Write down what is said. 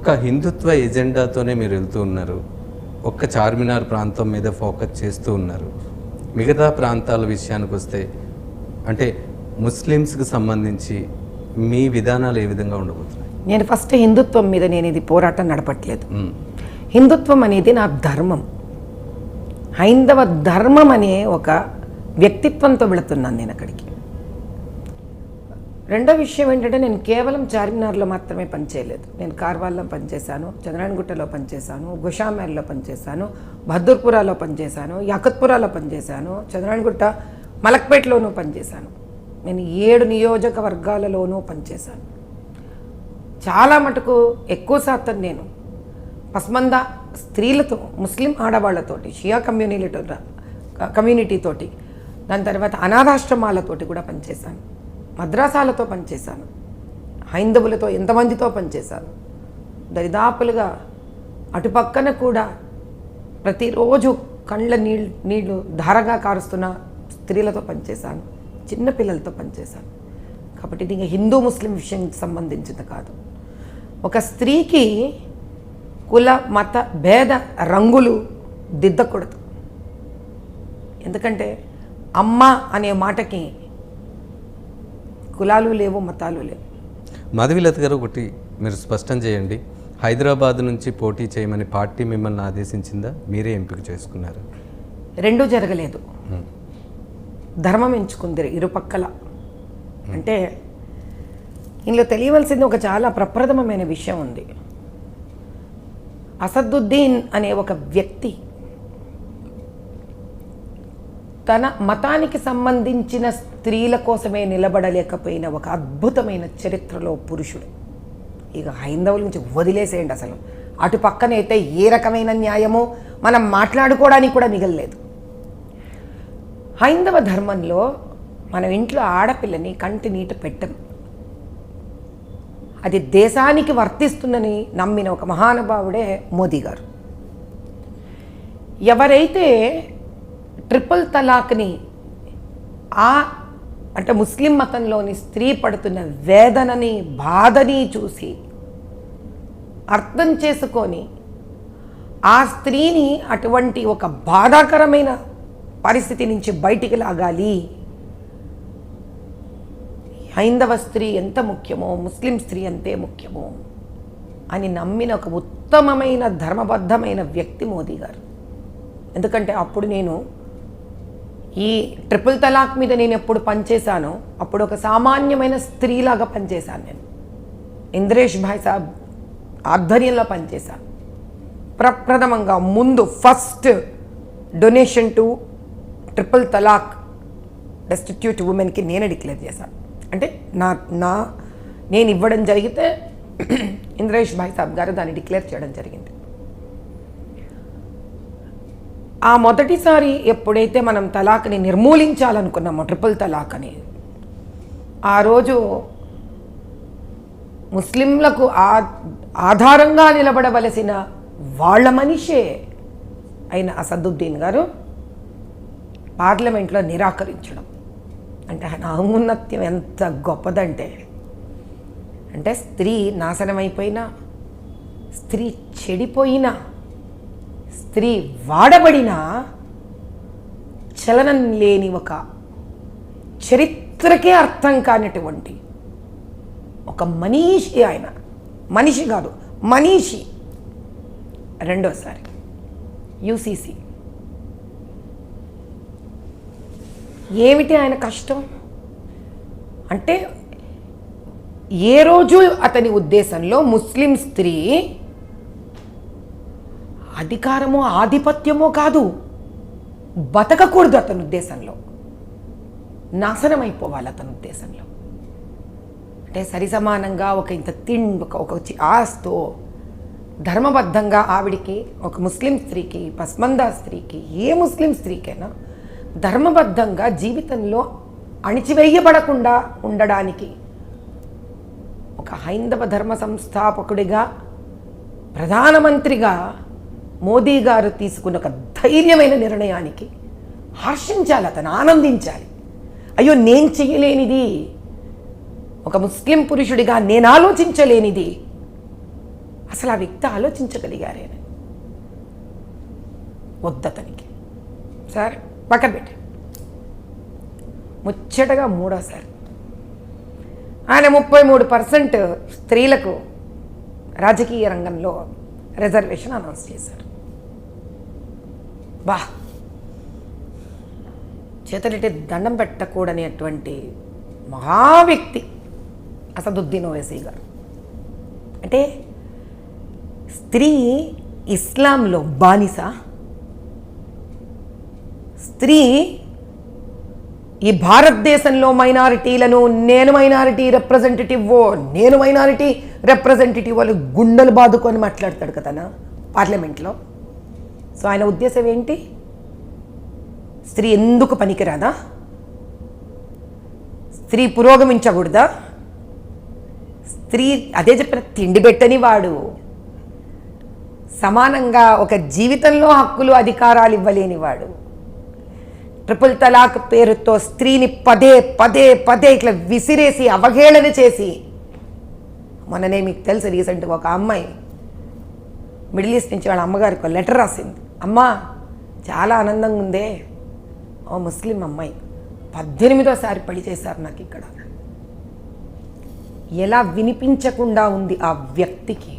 ఒక్క హిందుత్వ ఎజెండాతోనే మీరు వెళ్తూ ఉన్నారు, ఒక్క చార్మినార్ ప్రాంతం మీద ఫోకస్ చేస్తూ ఉన్నారు. మిగతా ప్రాంతాల విషయానికి వస్తే అంటే ముస్లిమ్స్కి సంబంధించి మీ విధానాలు ఏ విధంగా ఉండబోతున్నాయి? నేను ఫస్ట్ హిందుత్వం మీద నేను ఇది పోరాటం నడపట్లేదు. హిందుత్వం అనేది నా ధర్మం. హైందవ ధర్మం అనే ఒక వ్యక్తిత్వంతో వెళుతున్నాను నేను అక్కడికి. రెండో విషయం ఏంటంటే, నేను కేవలం చార్మినార్లో మాత్రమే పనిచేయలేదు. నేను కార్వాల్లో పనిచేశాను, చంద్రాయణగుట్టలో పనిచేశాను, గుషామేర్లో పనిచేశాను, బహదూర్పురాలో పనిచేశాను, యాకత్పురాలో పనిచేశాను, చంద్రాయణగుట్ట మలక్పేటలోనూ పనిచేశాను. నేను 7 నియోజకవర్గాలలోనూ పనిచేశాను. చాలా మటుకు ఎక్కువ శాతం నేను పస్మంద స్త్రీలతో, ముస్లిం ఆడవాళ్లతోటి, షియా కమ్యూనిటీతోటి, దాని తర్వాత అనాథాశ్రమాలతోటి కూడా పనిచేశాను, మద్రాసాలతో పనిచేశాను, హైందవులతో ఎంతమందితో పనిచేశాను. దరిదాపులుగా అటుపక్కన కూడా ప్రతిరోజు కళ్ళ నీళ్లు ధారగా కారుస్తున్న స్త్రీలతో పనిచేశాను, చిన్నపిల్లలతో పనిచేశాను. కాబట్టి ఇది ఇంకా హిందూ ముస్లిం విషయానికి సంబంధించింది కాదు. ఒక స్త్రీకి కుల మత భేద రంగులు దిద్దకూడదు. ఎందుకంటే అమ్మ అనే మాటకి కులాలు లేవు, మతాలు లేవు. మాధవీలత గారు, ఒకటి మీరు స్పష్టం చేయండి, హైదరాబాద్ నుంచి పోటీ చేయమని పార్టీ మిమ్మల్ని ఆదేశించిందా, మీరే ఎంపిక చేసుకున్నారు? రెండూ జరగలేదు. ధర్మం ఎంచుకుంది ఇరుపక్కల. అంటే ఇందులో తెలియవలసింది ఒక చాలా ప్రప్రథమమైన విషయం ఉంది. అసదుద్దీన్ అనే ఒక వ్యక్తి తన మతానికి సంబంధించిన స్త్రీల కోసమే నిలబడలేకపోయిన ఒక అద్భుతమైన చరిత్రలో పురుషుడు. ఇక హైందవుల నుంచి వదిలేసేయండి, అసలు అటు పక్కనైతే ఏ రకమైన న్యాయమో మనం మాట్లాడుకోవడానికి కూడా మిగలలేదు. హైందవ ధర్మంలో మనం ఇంట్లో ఆడపిల్లని కంటి నీట పెట్టం. అది దేశానికి వర్తిస్తుందని నమ్మిన ఒక మహానుభావుడే మోదీ గారు. ఎవరైతే ట్రిపుల్ తలాక్ని అంటే ముస్లిం మతంలోని స్త్రీ పడుతున్న వేదనని, బాధని చూసి అర్థం చేసుకొని ఆ స్త్రీని అటువంటి ఒక బాధాకరమైన పరిస్థితి నుంచి బయటికి లాగాలి, హైందవ స్త్రీ ఎంత ముఖ్యమో ముస్లిం స్త్రీ అంతే ముఖ్యమో అని నమ్మిన ఒక ఉత్తమమైన ధర్మబద్ధమైన వ్యక్తి మోదీ గారు. ఎందుకంటే అప్పుడు నేను ఈ ట్రిపుల్ తలాక్ మీద నేను ఎప్పుడు పనిచేశానో అప్పుడు ఒక సామాన్యమైన స్త్రీలాగా పనిచేశాను. నేను ఇంద్రేష్ భాయ్ సాబ్ ఆధ్వర్యంలో పనిచేశాను. ప్రప్రథమంగా ముందు first donation to triple talaq destitute ఉమెన్కి నేనే డిక్లేర్ చేశాను. అంటే నేను ఇవ్వడం జరిగితే ఇంద్రేష్ భాయ్ సాబ్ గారు దాన్ని డిక్లేర్ చేయడం జరిగింది. ఆ మొదటిసారి ఎప్పుడైతే మనం తలాక్ని నిర్మూలించాలనుకున్నామో, ట్రిపుల్ తలాక్ అని, ఆ రోజు ముస్లింలకు ఆధారంగా నిలబడవలసిన వాళ్ళ మనిషే అయిన అసదుద్దీన్ గారు పార్లమెంట్లో నిరాకరించడం అంటే ఆయన ఔన్నత్యం ఎంత గొప్పదంటే, అంటే స్త్రీ నాశనమైపోయినా, స్త్రీ చెడిపోయినా, స్త్రీ వాడబడినా చలనం లేని ఒక చరిత్రకే అర్థం కానటువంటి ఒక మనీషి ఆయన. మనిషి కాదు, మనీషి. రెండోసారి యూసీసీ. ఏమిటి ఆయన కష్టం అంటే, ఏ రోజు అతని ఉద్దేశంలో ముస్లిం స్త్రీ అధికారమో ఆధిపత్యమో కాదు, బతకకూడదు అతని ఉద్దేశంలో, నాశనం అయిపోవాలి అతని ఉద్దేశంలో. అంటే సరిసమానంగా ఒక ఇంత ఒక ఆస్తో ధర్మబద్ధంగా ఆవిడికి, ఒక ముస్లిం స్త్రీకి, పస్మందా స్త్రీకి, ఏ ముస్లిం స్త్రీకైనా ధర్మబద్ధంగా జీవితంలో అణిచివేయబడకుండా ఉండడానికి ఒక హైందవ ధర్మ సంస్థాపకుడిగా, ప్రధానమంత్రిగా మోదీ గారు తీసుకున్న ఒక ధైర్యమైన నిర్ణయానికి హర్షించాలి, అతను ఆనందించాలి. అయ్యో, నేను చేయలేనిది, ఒక ముస్లిం పురుషుడిగా నేను ఆలోచించలేనిది అసలు ఆ వ్యక్తి ఆలోచించగలిగారేని వద్దతనికి. సరే పక్కన పెట్టి ముచ్చటగా మూడోసారి ఆయన 33% స్త్రీలకు రాజకీయ రంగంలో రిజర్వేషన్ అనౌన్స్ చేశారు. బా, చేతులెట్టి దండం పెట్టకూడనేటువంటి మహా వ్యక్తి అసదుద్దీన్ ఓవైసీ గారు. అంటే స్త్రీ ఇస్లాంలో బానిస, స్త్రీ ఈ భారతదేశంలో మైనారిటీలను నేను మైనారిటీ రిప్రజెంటేటివ్ వాళ్ళు గుండెలు బాదుకొని మాట్లాడతాడు కదా పార్లమెంట్లో. సో ఆయన ఉద్దేశం ఏంటి? స్త్రీ ఎందుకు పనికిరాదా? స్త్రీ పురోగమించకూడదా? స్త్రీ అదే చెప్పిన తిండి పెట్టని వాడు, సమానంగా ఒక జీవితంలో హక్కులు అధికారాలు ఇవ్వలేని వాడు, ట్రిపుల్ తలాక్ పేరుతో స్త్రీని పదే పదే పదే ఇట్లా విసిరేసి అవహేళన చేసి, మొన్ననే మీకు తెలుసు రీసెంట్గా ఒక అమ్మాయి మిడిల్ ఈస్ట్ నుంచి వాళ్ళ అమ్మగారికి ఒక లెటర్ రాసింది. అమ్మా చాలా ఆనందంగా ఉందే, ఓ ముస్లిం అమ్మాయి 18వ పెళ్లి చేశారు నాకు ఇక్కడ. ఎలా వినిపించకుండా ఉంది ఆ వ్యక్తికి.